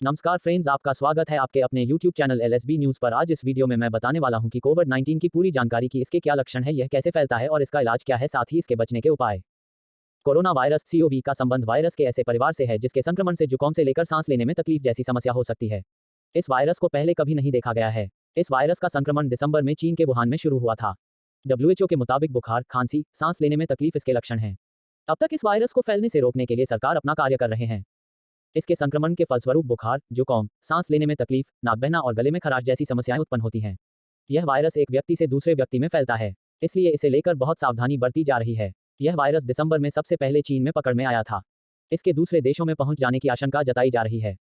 नमस्कार फ्रेंड्स, आपका स्वागत है आपके अपने YouTube चैनल LSB न्यूज़ पर। आज इस वीडियो में मैं बताने वाला हूं कि कोविड-19 की पूरी जानकारी की इसके क्या लक्षण है, यह कैसे फैलता है और इसका इलाज क्या है, साथ ही इसके बचने के उपाय। कोरोना वायरस COV का संबंध वायरस के ऐसे परिवार से है जिसके संक्रमण से जुकाम से लेकर सांस लेने में तकलीफ जैसी समस्या हो सकती है। इस वायरस को पहले कभी नहीं देखा गया है। इस वायरस का संक्रमण दिसंबर में चीन के वुहान में शुरू हुआ था। WHO के मुताबिक बुखार, खांसी, सांस लेने में तकलीफ इसके लक्षण हैं। अब तक इस वायरस को फैलने से रोकने के लिए सरकार अपना कार्य कर रहे हैं। इसके संक्रमण के फलस्वरूप बुखार, जुकाम, सांस लेने में तकलीफ, नाक बहना और गले में खराश जैसी समस्याएं उत्पन्न होती हैं। यह वायरस एक व्यक्ति से दूसरे व्यक्ति में फैलता है, इसलिए इसे लेकर बहुत सावधानी बरती जा रही है। यह वायरस दिसंबर में सबसे पहले चीन में पकड़ में आया था। इसके दूसरे देशों में पहुंच जाने की आशंका जताई जा रही है।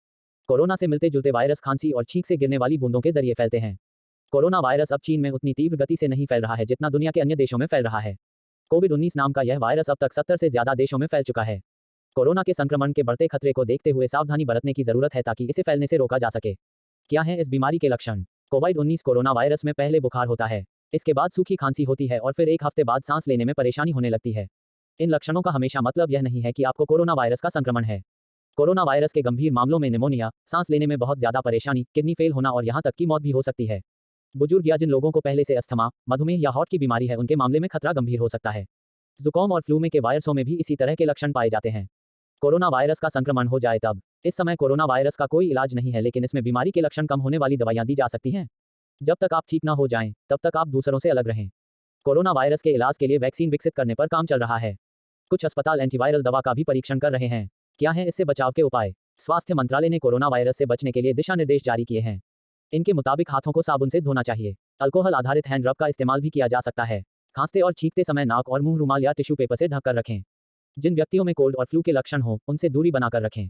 कोरोना से मिलते जुलते वायरस खांसी और छींक से गिरने वाली बूंदों के जरिए फैलते हैं। कोरोना वायरस अब चीन में उतनी तीव्र गति से नहीं फैल रहा है जितना दुनिया के अन्य देशों में फैल रहा है। कोविड-19 नाम का यह वायरस अब तक 70 से ज्यादा देशों में फैल चुका है। कोरोना के संक्रमण के बढ़ते खतरे को देखते हुए सावधानी बरतने की जरूरत है ताकि इसे फैलने से रोका जा सके। क्या है इस बीमारी के लक्षण? कोविड-19 कोरोना वायरस में पहले बुखार होता है, इसके बाद सूखी खांसी होती है और फिर एक हफ्ते बाद सांस लेने में परेशानी होने लगती है। इन लक्षणों का हमेशा मतलब यह नहीं है कि आपको कोरोना वायरस का संक्रमण है। कोरोना वायरस के गंभीर मामलों में निमोनिया, सांस लेने में बहुत ज्यादा परेशानी, किडनी फेल होना और यहाँ तक की मौत भी हो सकती है। बुजुर्ग या जिन लोगों को पहले से अस्थमा, मधुमेह या हार्ट की बीमारी है उनके मामले में खतरा गंभीर हो सकता है। जुकाम और फ्लू में के वायरसों में भी इसी तरह के लक्षण पाए जाते हैं। कोरोना वायरस का संक्रमण हो जाए तब। इस समय कोरोना वायरस का कोई इलाज नहीं है, लेकिन इसमें बीमारी के लक्षण कम होने वाली दवाइयां दी जा सकती हैं। जब तक आप ठीक ना हो जाएं, तब तक आप दूसरों से अलग रहें। कोरोना वायरस के इलाज के लिए वैक्सीन विकसित करने पर काम चल रहा है। कुछ अस्पताल एंटीवायरल दवा का भी परीक्षण कर रहे हैं। क्या है इससे बचाव के उपाय? स्वास्थ्य मंत्रालय ने कोरोना वायरस से बचने के लिए दिशा निर्देश जारी किए हैं। इनके मुताबिक हाथों को साबुन से धोना चाहिए। अल्कोहल आधारित हैंड रब का इस्तेमाल भी किया जा सकता है। खांसते और छींकते समय नाक और मुंह रुमाल या टिश्यू पेपर से ढककर रखें। जिन व्यक्तियों में कोल्ड और फ्लू के लक्षण हो, उनसे दूरी बनाकर रखें।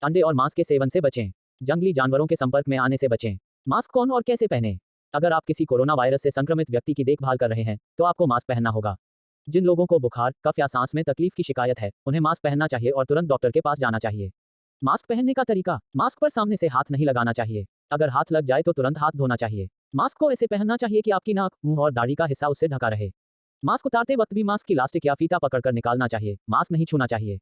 अंडे और मांस के सेवन से बचें। जंगली जानवरों के संपर्क में आने से बचें। मास्क कौन और कैसे पहनें? अगर आप किसी कोरोना वायरस से संक्रमित व्यक्ति की देखभाल कर रहे हैं, तो आपको मास्क पहनना होगा। जिन लोगों को बुखार, कफ या सांस में तकलीफ की शिकायत है, उन्हें मास्क पहनना चाहिए और तुरंत डॉक्टर के पास जाना चाहिए। मास्क पहनने का तरीका: मास्क पर सामने से हाथ नहीं लगाना चाहिए। अगर हाथ लग जाए तो तुरंत हाथ धोना चाहिए। मास्क को ऐसे पहनना चाहिए कि आपकी नाक, मुंह और दाढ़ी का हिस्सा उससे ढका रहे। मास्क उतारते वक्त भी मास्क की इलास्टिक या फीता पकड़कर निकालना चाहिए। मास्क नहीं छूना चाहिए।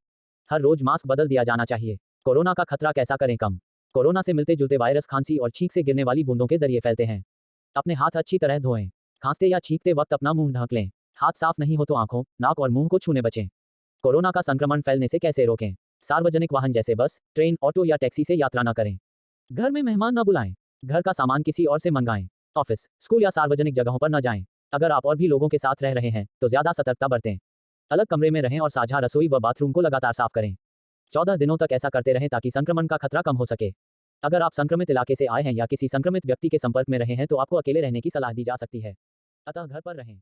हर रोज मास्क बदल दिया जाना चाहिए। कोरोना का खतरा कैसा करें कम? कोरोना से मिलते जुलते वायरस खांसी और छींक से गिरने वाली बूंदों के जरिए फैलते हैं। अपने हाथ अच्छी तरह धोएं। खांसते या छींकते वक्त अपना मुंह ढक लें। हाथ साफ नहीं हो तो आंखों, नाक और मुंह को छूने बचें। कोरोना का संक्रमण फैलने से कैसे रोकें? सार्वजनिक वाहन जैसे बस, ट्रेन, ऑटो या टैक्सी से यात्रा न करें। घर में मेहमान न बुलाएं। घर का सामान किसी और से मंगाएं। ऑफिस, स्कूल या सार्वजनिक जगहों पर न जाएं। अगर आप और भी लोगों के साथ रह रहे हैं, तो ज्यादा सतर्कता बरतें। अलग कमरे में रहें और साझा रसोई व बाथरूम को लगातार साफ करें। 14 दिनों तक ऐसा करते रहें ताकि संक्रमण का खतरा कम हो सके। अगर आप संक्रमित इलाके से आए हैं या किसी संक्रमित व्यक्ति के संपर्क में रहे हैं तो आपको अकेले रहने की सलाह दी जा सकती है। अतः घर पर रहें।